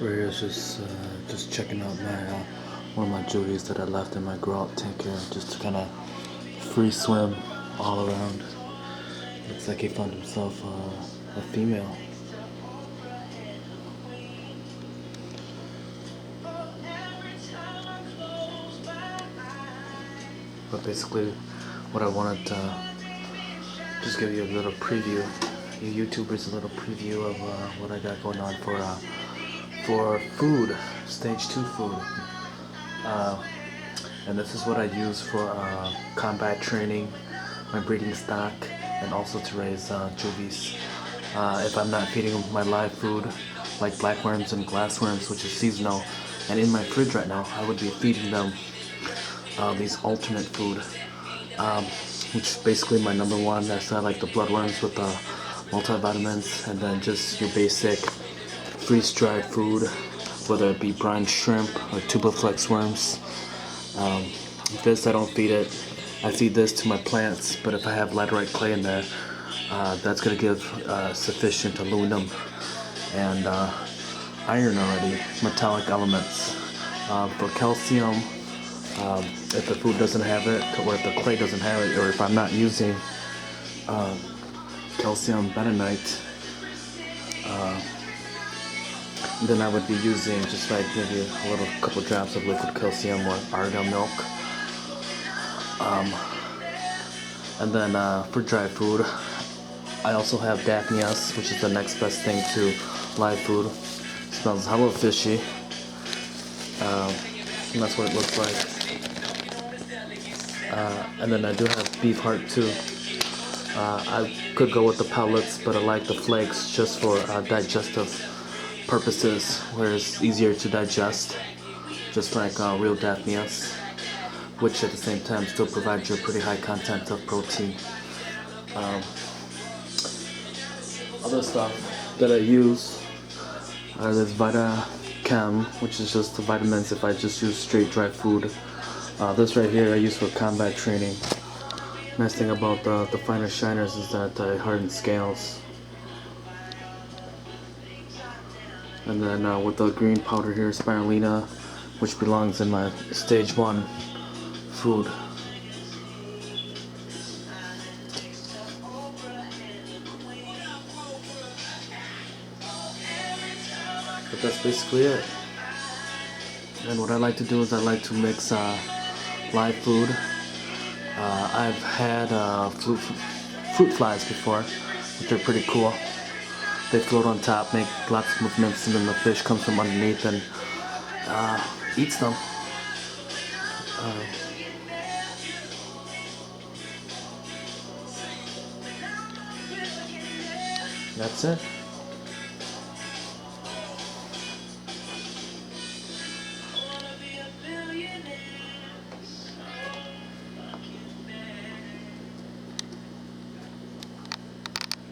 Right here is just checking out my one of my Juvies that I left in my grow out tank here, just to kind of free swim all around. Looks like he found himself a female. But basically, what I wanted to just give you a little preview, you YouTubers, a little preview of what I got going on for food, stage 2 food. And this is what I use for combat training, my breeding stock, and also to raise Juvies. If I'm not feeding my live food, like blackworms and glassworms, which is seasonal, and in my fridge right now, I would be feeding them these alternate food, which basically my number one. That's like the bloodworms with the multivitamins, and then just your basic freeze-dried food, whether it be brine shrimp or Tubiflex worms. This I don't feed it. I feed this to my plants, but if I have laterite clay in there, that's going to give sufficient aluminum and iron already, metallic elements. For calcium, if the food doesn't have it, or if the clay doesn't have it, or if I'm not using calcium bentonite, then I would be using just like maybe a couple drops of liquid calcium or argan milk. And then for dry food, I also have daphnias, which is the next best thing to live food. Smells hella fishy, and that's what it looks like. And then I do have beef heart too. I could go with the pellets, but I like the flakes just for digestive purposes, where it's easier to digest, just like real daphnias, which at the same time still provides you a pretty high content of protein. Other stuff that I use are this Vita Chem, which is just the vitamins if I just use straight dry food. This right here I use for combat training. Nice thing about the finer shiners is that it hardens scales. And then with the green powder here, spirulina, which belongs in my stage 1 food. But that's basically it. And what I like to do is I like to mix live food. I've had fruit flies before, which are pretty cool. They float on top, make lots of movements, and then the fish comes from underneath and eats them. That's it.